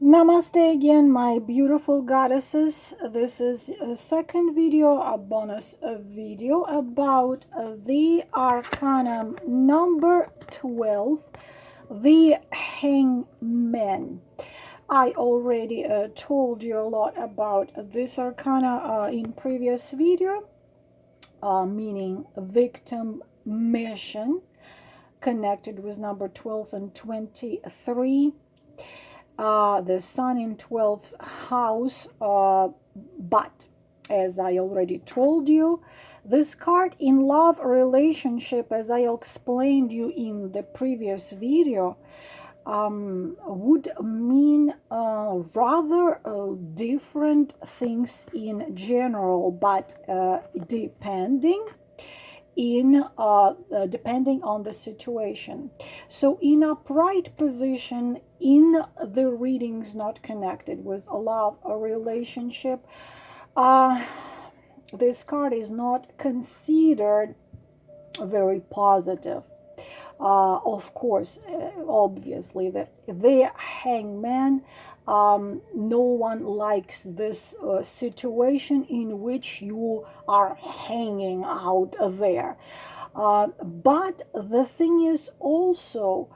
Namaste again, my beautiful goddesses. This is a second video, a bonus video about the arcana number 12, the hangman. I already told you a lot about this arcana in previous video, meaning victim mission, connected with number 12 and 23. The sun in 12th house, but as I already told you, this card in love relationship, as I explained you in the previous video, would mean rather different things in general, but depending on the situation. So in upright position, in the readings not connected with a love or relationship, this card is not considered very positive. Of course, obviously, the hangman, no one likes this situation in which you are hanging out there. But the thing is also,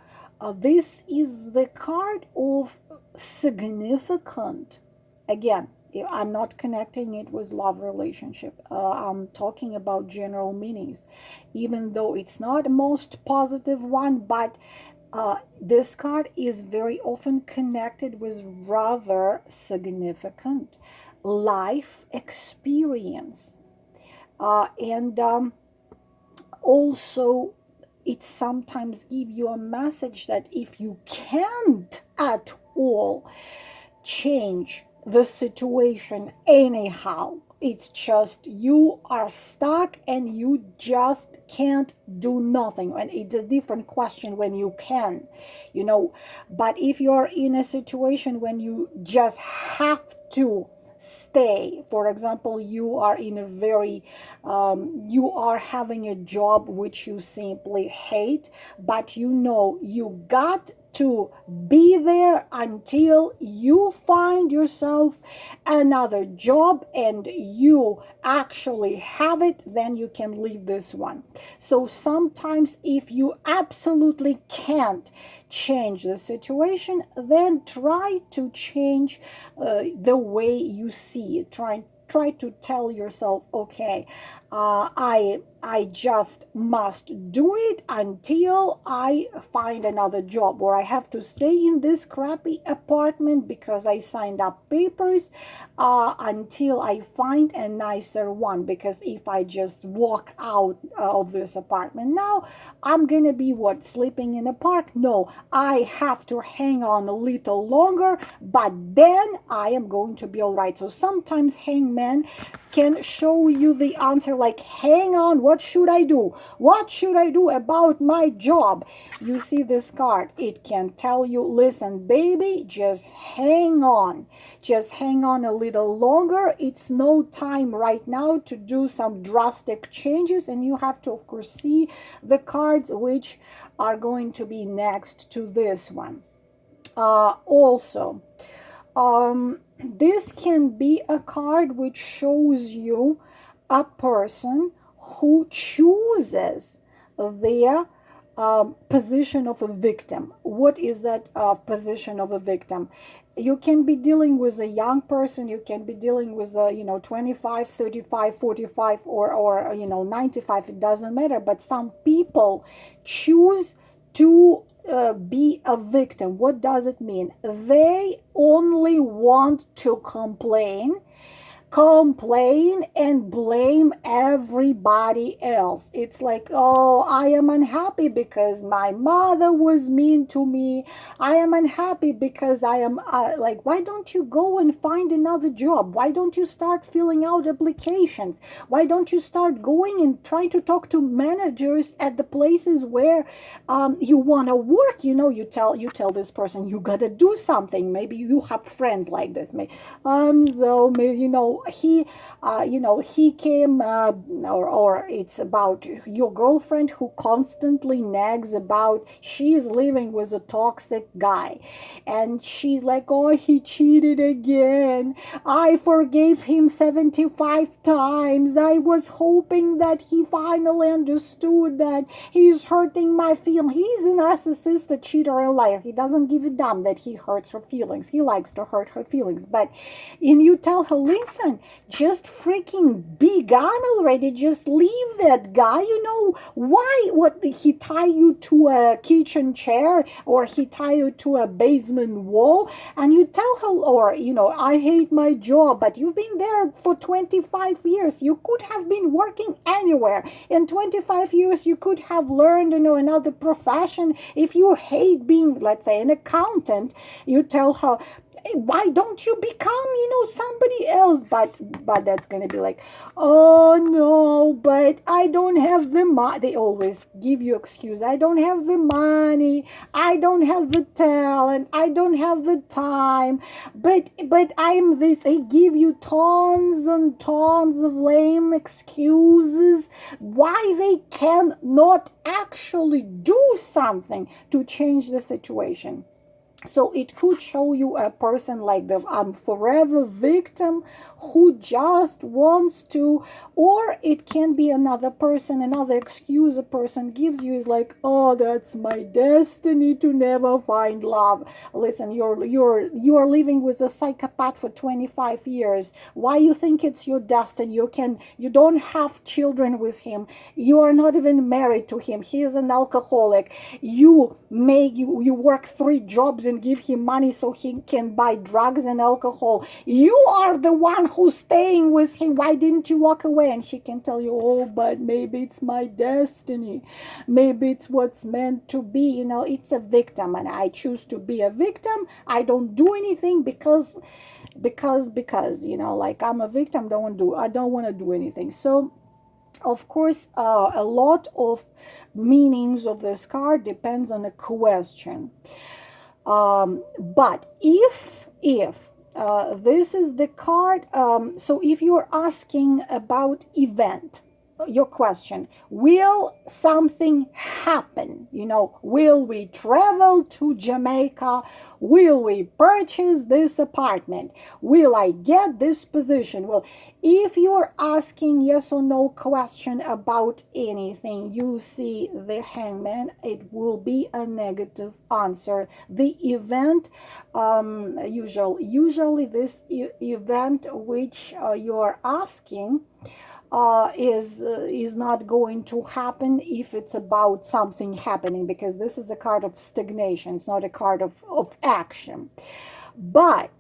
this is the card of significant. Again, I'm not connecting it with love relationship. I'm talking about general meanings, even though it's not the most positive one, but this card is very often connected with rather significant life experience. And also, it sometimes gives you a message that if you can't at all change the situation anyhow, it's just you are stuck and you just can't do nothing. And it's a different question when you can, but if you're in a situation when you just have to stay, for example, you are in a very you are having a job which you simply hate, but you got to be there until you find yourself another job and you actually have it, then you can leave this one. So sometimes if you absolutely can't change the situation, then try to change the way you see it. Try to tell yourself, okay, I just must do it until I find another job, or I have to stay in this crappy apartment because I signed up papers until I find a nicer one, because if I just walk out of this apartment now, I'm gonna be sleeping in a park? No, I have to hang on a little longer, but then I am going to be all right. So sometimes hangman can show you the answer, like, hang on, what should I do? What should I do about my job? You see this card, it can tell you, listen, baby, just hang on. Just hang on a little longer. It's no time right now to do some drastic changes, and you have to, of course, see the cards which are going to be next to this one. Also, this can be a card which shows you a person who chooses their position of a victim. What is that position of a victim? You can be dealing with a young person, you can be dealing with 25, 35, 45, or 95, it doesn't matter, but some people choose to be a victim. What does it mean? They only want to complain and blame everybody else. It's like, oh, I am unhappy because my mother was mean to me. I am unhappy because I am like, why don't you go and find another job? Why don't you start filling out applications? Why don't you start going and trying to talk to managers at the places where you want to work? You tell this person, you gotta do something. Maybe you have friends like this. So maybe, he came, or it's about your girlfriend who constantly nags about she's living with a toxic guy, and she's like, oh, he cheated again. I forgave him 75 times. I was hoping that he finally understood that he's hurting my feelings. He's a narcissist, a cheater, a liar. He doesn't give a damn that he hurts her feelings. He likes to hurt her feelings. But and you tell her, listen, just freaking be gone already. Just leave that guy. Why? What? He tie you to a kitchen chair, or he tie you to a basement wall, and you tell her, or I hate my job, but you've been there for 25 years. You could have been working anywhere. In 25 years, you could have learned, another profession. If you hate being, let's say, an accountant, you tell her, why don't you become somebody else? But that's gonna be like, oh no, but I don't have the money. They always give you excuse. I don't have the money, I don't have the talent, I don't have the time, but I'm this. They give you tons and tons of lame excuses why they cannot actually do something to change the situation. So it could show you a person like the forever victim who just wants to, or it can be another person, another excuse a person gives you is like, oh, that's my destiny to never find love. Listen, you're living with a psychopath for 25 years. Why you think it's your destiny? You don't have children with him. You are not even married to him. He is an alcoholic. You work 3 jobs and give him money so he can buy drugs and alcohol. You are the one who's staying with him. Why didn't you walk away? And she can tell you, oh, but maybe it's my destiny. Maybe it's what's meant to be. It's a victim, and I choose to be a victim. I don't do anything because like I'm a victim. I don't want to do anything. So of course, a lot of meanings of this card depends on a question. But if this is the card, so if you're asking about event, your question, will something happen? Will we travel to Jamaica? Will we purchase this apartment? Will I get this position? Well, if you're asking yes or no question about anything, you see the hangman, it will be a negative answer. The event, usually this event which you're asking is not going to happen if it's about something happening, because this is a card of stagnation. It's not a card of action. But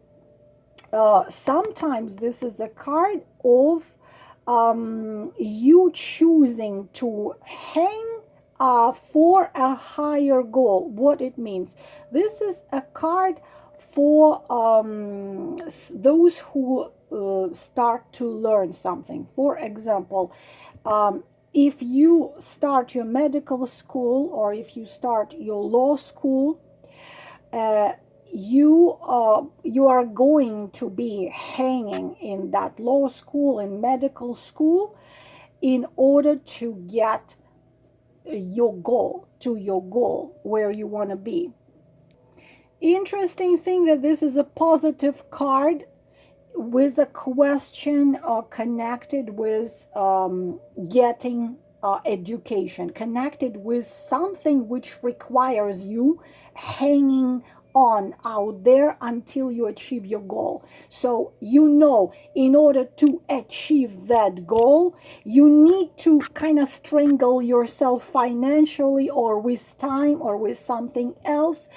sometimes this is a card of you choosing to hang for a higher goal. What it means, this is a card for those who start to learn something. For example, if you start your medical school, or if you start your law school, you are going to be hanging in that law school and medical school in order to get your goal where you want to be. Interesting thing that this is a positive card with a question connected with getting education, connected with something which requires you hanging on out there until you achieve your goal. So in order to achieve that goal, you need to kind of strangle yourself financially, or with time, or with something else.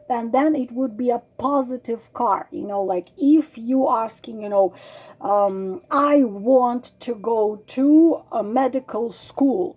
And then it would be a positive card. Like if you asking, I want to go to a medical school,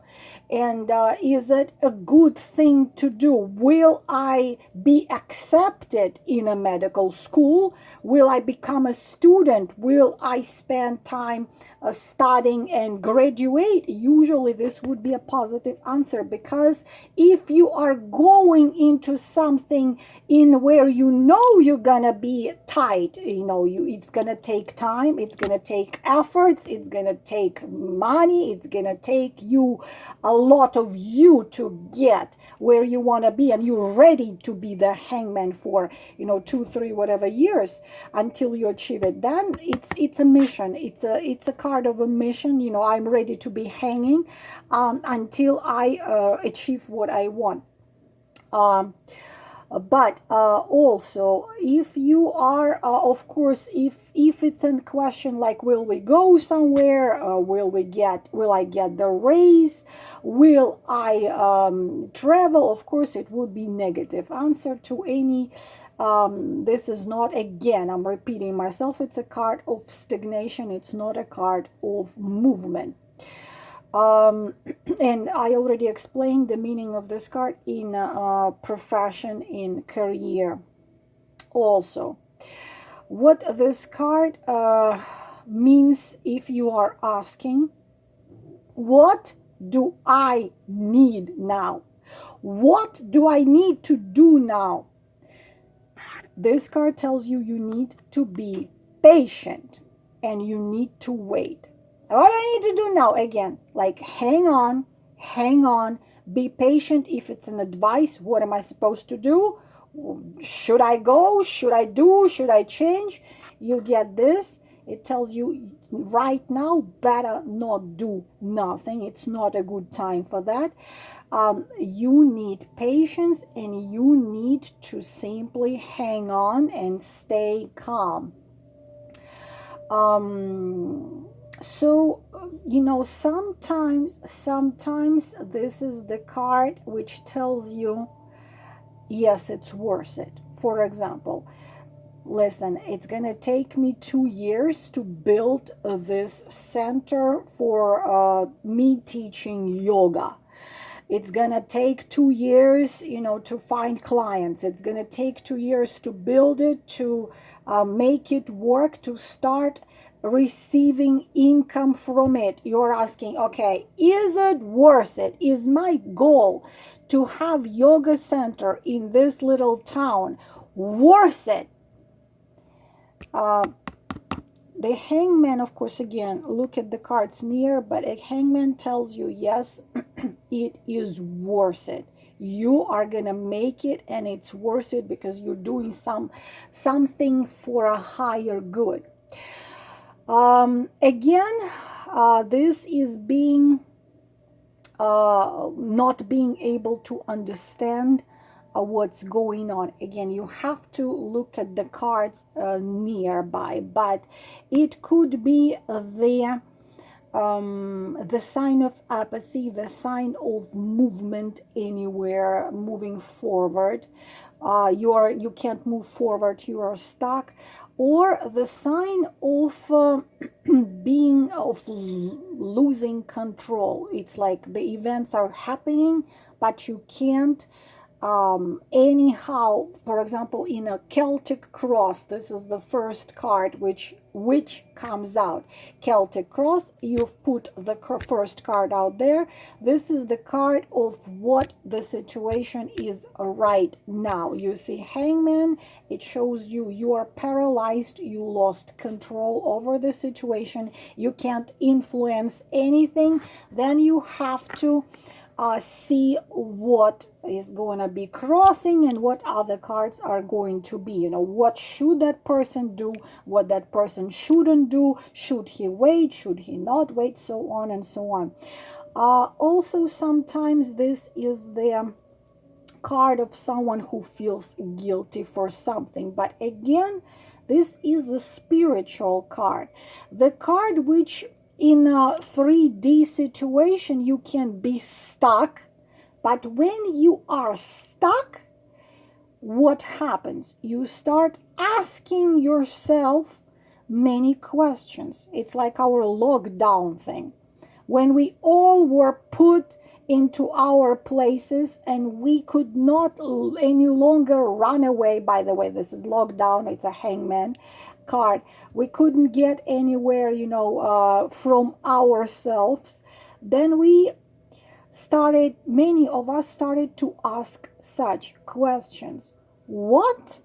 And is it a good thing to do? Will I be accepted in a medical school? Will I become a student? Will I spend time studying and graduate? Usually this would be a positive answer, because if you are going into something in where you know you're gonna be tight, it's gonna take time, it's gonna take efforts, it's gonna take money, it's gonna take you a lot of you to get where you want to be, and you're ready to be the hangman for 2 3 whatever years until you achieve it. Then it's a mission, it's a card of a mission. I'm ready to be hanging until I achieve what I want. But also, if you are of course, if it's in question like, will we go somewhere, will I get the raise, will I travel, of course it would be negative answer to any. This is not, again, I'm repeating myself, it's a card of stagnation, it's not a card of movement. And I already explained the meaning of this card in profession, in career. Also, what this card means, if you are asking, what do I need now? What do I need to do now? This card tells you you need to be patient and you need to wait. What I need to do now, again, like hang on, be patient. If it's an advice, what am I supposed to do? Should I go? Should I do? Should I change? You get this. It tells you right now, better not do nothing. It's not a good time for that. You need patience and you need to simply hang on and stay calm. So sometimes this is the card which tells you, yes, it's worth it. For example, listen, it's gonna take me 2 years to build this center for me teaching yoga. It's gonna take 2 years, to find clients. It's gonna take 2 years to build it, to make it work, to start receiving income from it. You're asking, okay, is it worth it? Is my goal to have yoga center in this little town worth it? The hangman, of course, again, look at the cards near, but a hangman tells you, yes, it is worth it. You are gonna make it, and it's worth it because you're doing something for a higher good. Again, this is being not being able to understand what's going on. Again, you have to look at the cards nearby, but it could be the sign of apathy, the sign of movement anywhere, moving forward. You can't move forward, you are stuck, or the sign of losing control. It's like the events are happening, but you can't anyhow. For example, in a Celtic cross, this is the first card which comes out. Celtic cross, you've put the first card out there. This is the card of what the situation is right now. You see hangman, it shows you are paralyzed, you lost control over the situation, you can't influence anything. Then you have to see what is going to be crossing and what other cards are going to be. What should that person do, what that person shouldn't do, should he wait, should he not wait, so on and so on. Also, sometimes this is the card of someone who feels guilty for something, but again, this is a spiritual card, the card which in a 3D situation you can be stuck. But when you are stuck, what happens? You start asking yourself many questions. It's like our lockdown thing. when we all were put into our places and we could not any longer run away. By the way, this is lockdown, it's a hangman card. We couldn't get anywhere, from ourselves. Then many of us started to ask such questions. What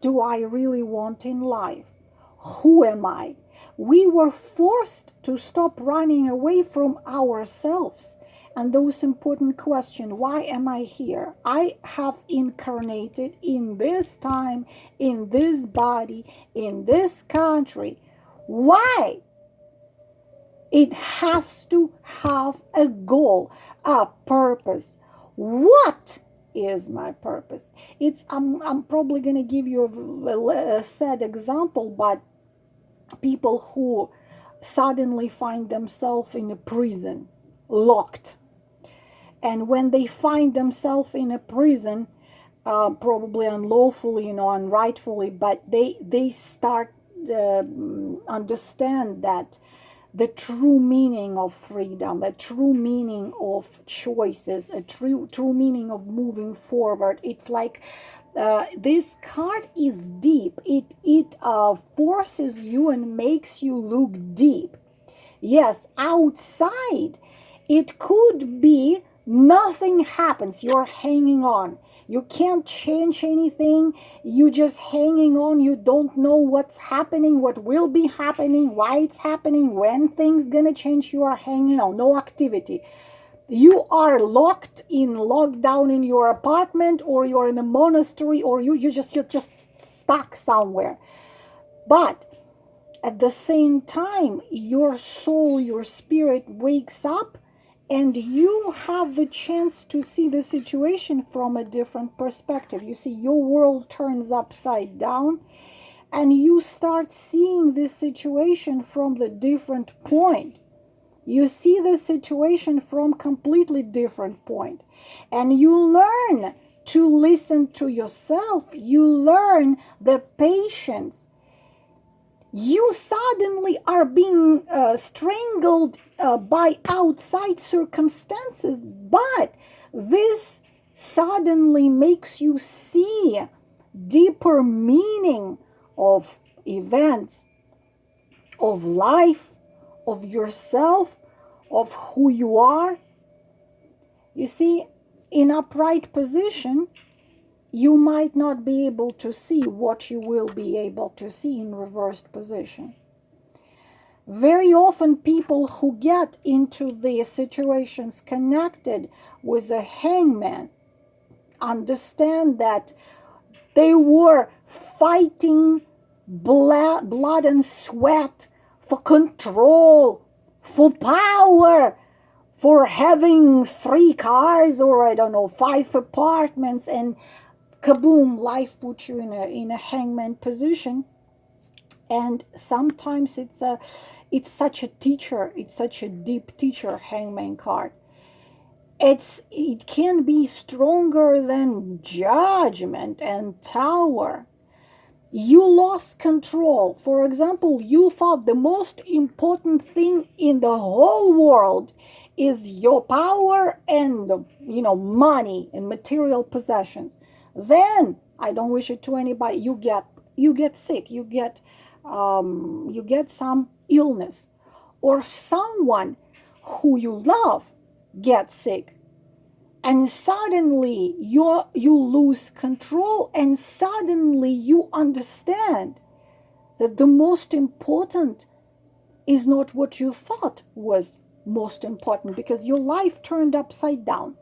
do I really want in life? Who am I? We were forced to stop running away from ourselves and those important questions. Why am I here? I have incarnated in this time, in this body, in this country. Why? It has to have a goal, a purpose. What is my purpose? I'm probably going to give you a sad example, but people who suddenly find themselves in a prison, locked. And when they find themselves in a prison, probably unlawfully, unrightfully, but they start understand that the true meaning of freedom, the true meaning of choices, a true meaning of moving forward. It's like this card is deep. It forces you and makes you look deep. Yes, outside it could be nothing happens. You're hanging on. You can't change anything. You just hanging on. You don't know what's happening, what will be happening, why it's happening, when things gonna change. You are hanging on. No activity. You are locked in lockdown in your apartment, or you're in a monastery, or you're just stuck somewhere. But at the same time, your soul, your spirit wakes up, and you have the chance to see the situation from a different perspective. You see, your world turns upside down, and you start seeing this situation from the different point. You see the situation from completely different point, and you learn to listen to yourself. You learn the patience. You suddenly are being strangled by outside circumstances, but this suddenly makes you see deeper meaning of events, of life, of yourself, of who you are. You see, in upright position, you might not be able to see what you will be able to see in reversed position. Very often people who get into the situations connected with a hangman understand that they were fighting blood and sweat for control, for power, for having 3 cars or 5 apartments, and kaboom, life puts you in a hangman position. And sometimes it's such a teacher, it's such a deep teacher, hangman card. It can be stronger than judgment and tower. You lost control. For example, you thought the most important thing in the whole world is your power and money and material possessions. Then, I don't wish it to anybody, you get sick, you get some illness, or someone who you love gets sick, and suddenly you lose control, and suddenly you understand that the most important is not what you thought was most important, because your life turned upside down.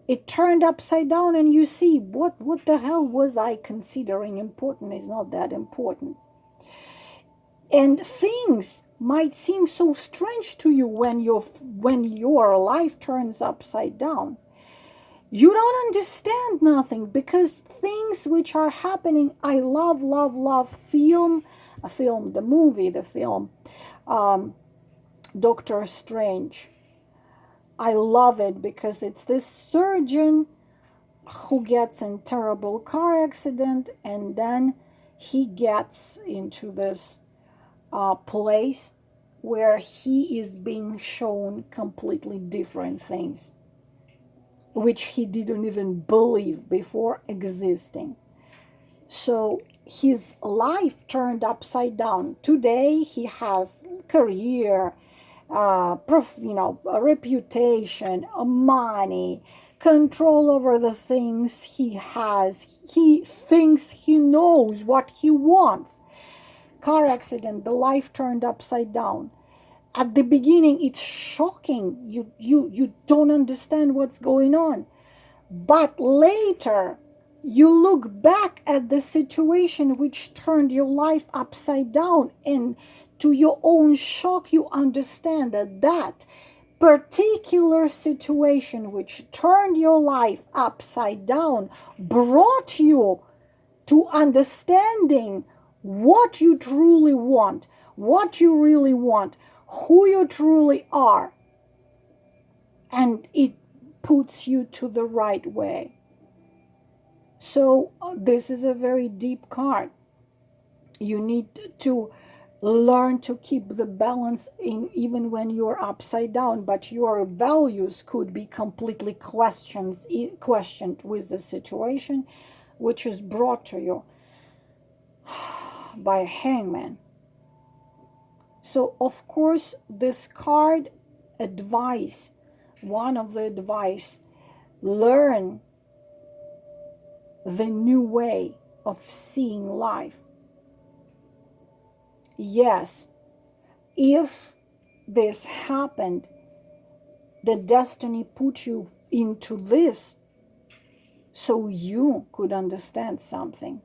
It turned upside down, and you see, what the hell was I considering important is not that important. And things might seem so strange to you when your life turns upside down. You don't understand nothing, because things which are happening, I love the movie, Doctor Strange. I love it because it's this surgeon who gets in terrible car accident, and then he gets into this place where he is being shown completely different things, which he didn't even believe before existing. So his life turned upside down. Today he has career, a reputation, money, control over the things he has. He thinks he knows what he wants. Car accident, the life turned upside down. At the beginning, it's shocking. You don't understand what's going on. But later, you look back at the situation which turned your life upside down, and to your own shock, you understand that that particular situation which turned your life upside down brought you to understanding what you truly want, what you really want, who you truly are, and it puts you to the right way. So this is a very deep card. You need to learn to keep the balance in even when you're upside down, but your values could be completely questioned with the situation which is brought to you by a hangman. So of course this card advice, one of the advice, learn the new way of seeing life. Yes, if this happened, the destiny put you into this so you could understand something.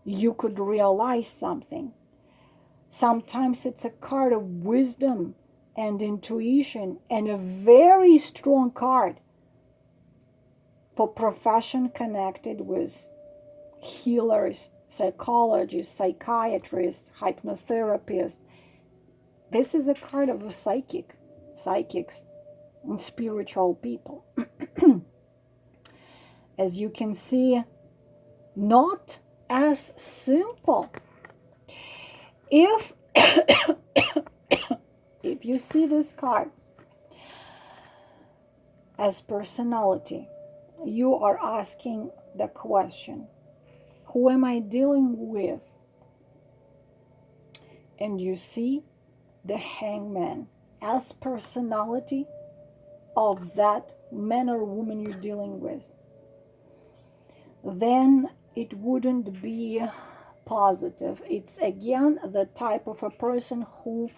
You could realize something. Sometimes it's a card of wisdom and intuition, and a very strong card for profession connected with healers, psychologists, psychiatrists, hypnotherapists. This is a card of a psychics, and spiritual people. As you can see, not as simple. If if you see this card as personality, you are asking the question, who am I dealing with? And you see the hangman as personality of that man or woman you're dealing with, then it wouldn't be positive. It's again the type of a person who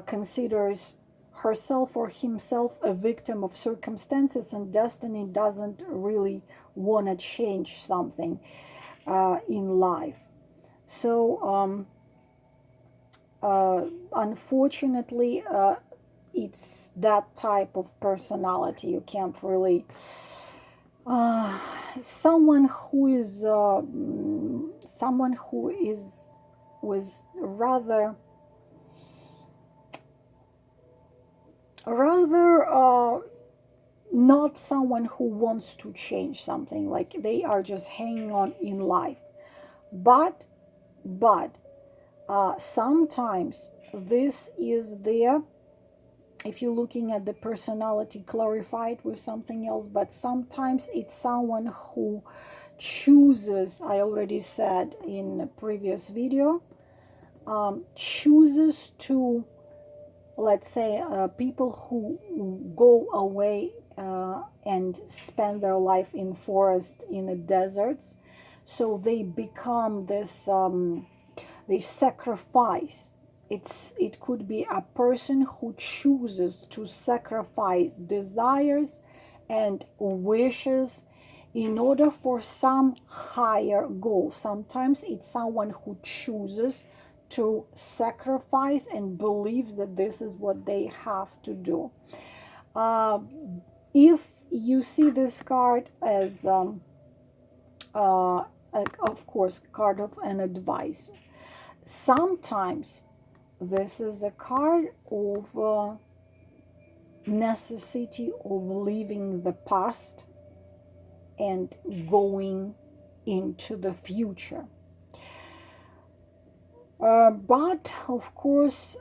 considers herself or himself a victim of circumstances, and destiny doesn't really want to change something in life. So unfortunately, it's that type of personality. You can't really someone who is was rather not someone who wants to change something, like they are just hanging on in life. But sometimes this is there, if you're looking at the personality clarified with something else, but sometimes it's someone who chooses, I already said in a previous video, chooses to, let's say, people who go away and spend their life in forest, in the deserts, so they become this, they sacrifice. It could be a person who chooses to sacrifice desires and wishes in order for some higher goal. Sometimes it's someone who chooses to sacrifice and believes that this is what they have to do. If you see this card as, of course, card of an advice, sometimes this is a card of necessity of leaving the past and going into the future. But of course,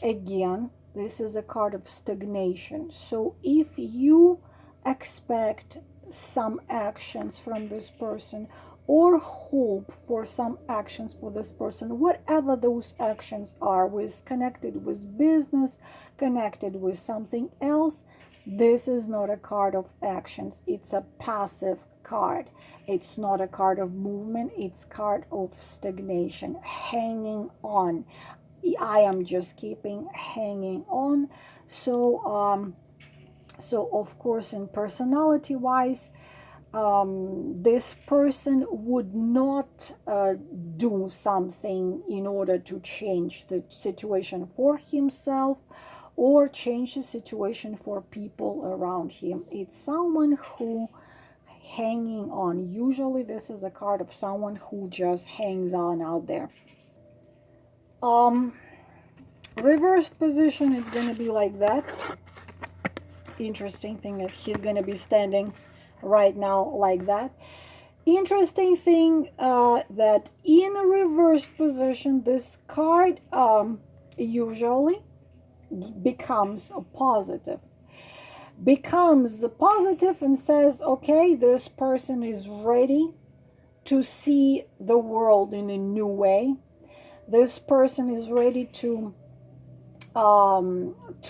again, this is a card of stagnation. So if you expect some actions from this person or hope for some actions for this person, whatever those actions are, with connected with business, connected with something else, this is not a card of actions. It's a passive card. It's not a card of movement. It's card of stagnation, hanging on. I am just keeping hanging on. So of course, in personality wise, this person would not do something in order to change the situation for himself or change the situation for people around him. It's someone who hanging on. Usually this is a card of someone who just hangs on out there. um Reversed position, it's going to be like that. Interesting thing that he's going to be standing right now like that. Interesting thing that in a reversed position, this card usually becomes a positive. Becomes positive and says, okay, this person is ready to see the world in a new way. This person is ready to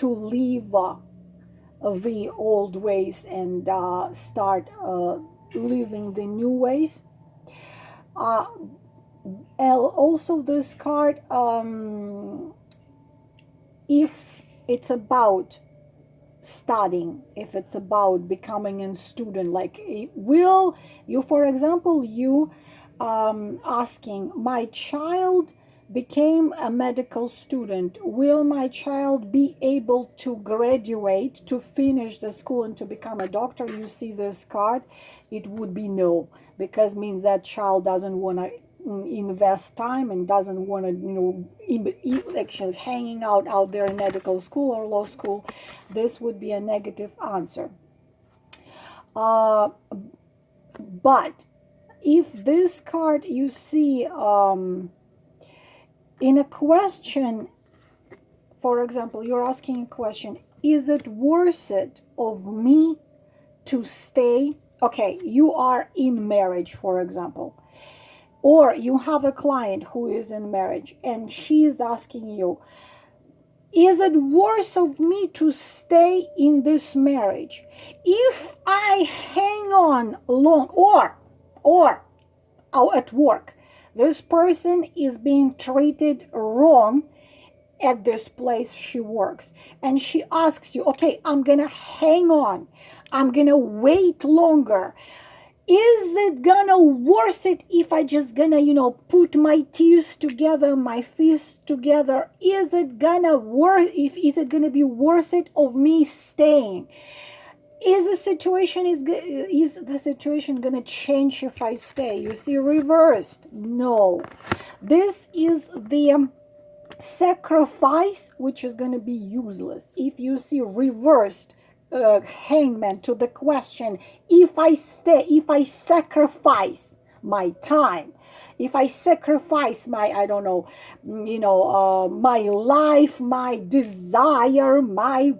leave the old ways and start living the new ways. Also, this card, if it's about studying, if it's about becoming a student, like will you, for example, you asking, my child became a medical student, will my child be able to graduate, to finish the school and to become a doctor? You see this card, it would be no, because means that child doesn't want to invest time and doesn't want to actually hanging out there in medical school or law school. This would be a negative answer. But if this card you see in a question, for example, you're asking a question, is it worth it of me to stay? Okay, you are in marriage, for example, or you have a client who is in marriage and she is asking you, is it worth of me to stay in this marriage if I hang on long, or at work this person is being treated wrong at this place she works, and she asks you, okay, I'm gonna hang on, I'm gonna wait longer, is it gonna worth it if I just gonna put my tears together, my fists together? Is it gonna is it gonna be worth it of me staying? Is the situation gonna change if I stay? You see, reversed, no. This is the sacrifice, which is going to be useless. If you see reversed hangman to the question, if I stay, if I sacrifice my time, if I sacrifice my, I don't know, my life, my desire, my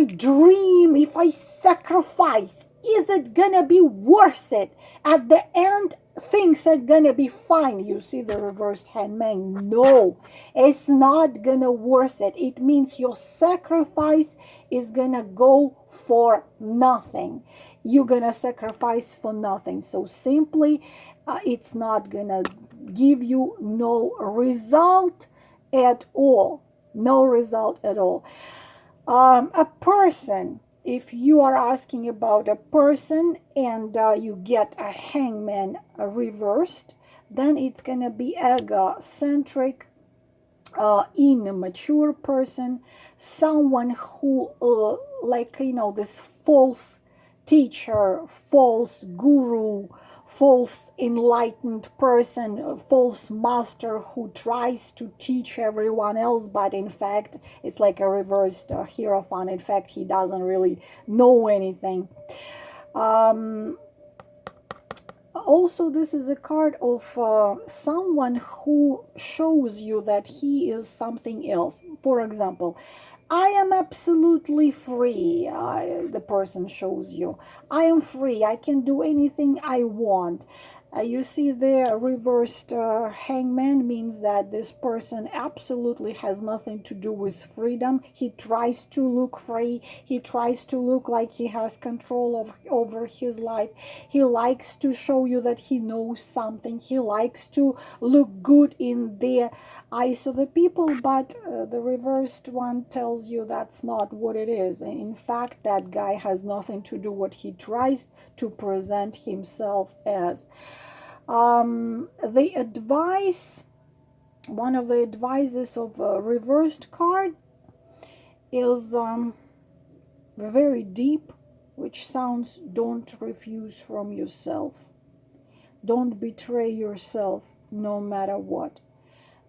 dream, if I sacrifice, is it gonna be worth it? At the end, things are gonna be fine. You see the reversed hangman? No, it's not gonna worth it. It means your sacrifice is gonna go for nothing. You're gonna sacrifice for nothing. So simply, it's not gonna give you no result at all. No result at all. A person, if you are asking about a person and you get a hangman reversed, then it's gonna be egocentric, immature person, someone who this false teacher, false guru, false enlightened person, false master who tries to teach everyone else, but in fact it's like a reversed hierophant. In fact, he doesn't really know anything. Also, this is a card of someone who shows you that he is something else. For example, I am absolutely free. The person shows you, I am free. I can do anything I want. You see, the reversed hangman means that this person absolutely has nothing to do with freedom. He tries to look free. He tries to look like he has control over his life. He likes to show you that he knows something. He likes to look good in the eyes of the people, but the reversed one tells you that's not what it is. In fact, that guy has nothing to do what he tries to present himself as. The advice, one of the advices of a reversed card is very deep, which sounds, don't refuse from yourself. Don't betray yourself no matter what.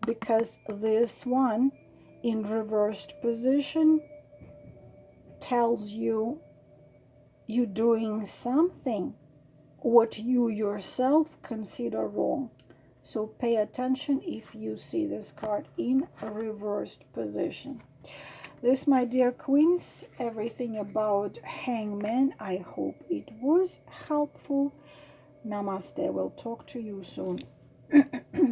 Because this one in reversed position tells you you're doing something what you yourself consider wrong. So pay attention if you see this card in a reversed position. This, my dear queens, everything about hangman. I hope it was helpful. Namaste. We'll talk to you soon.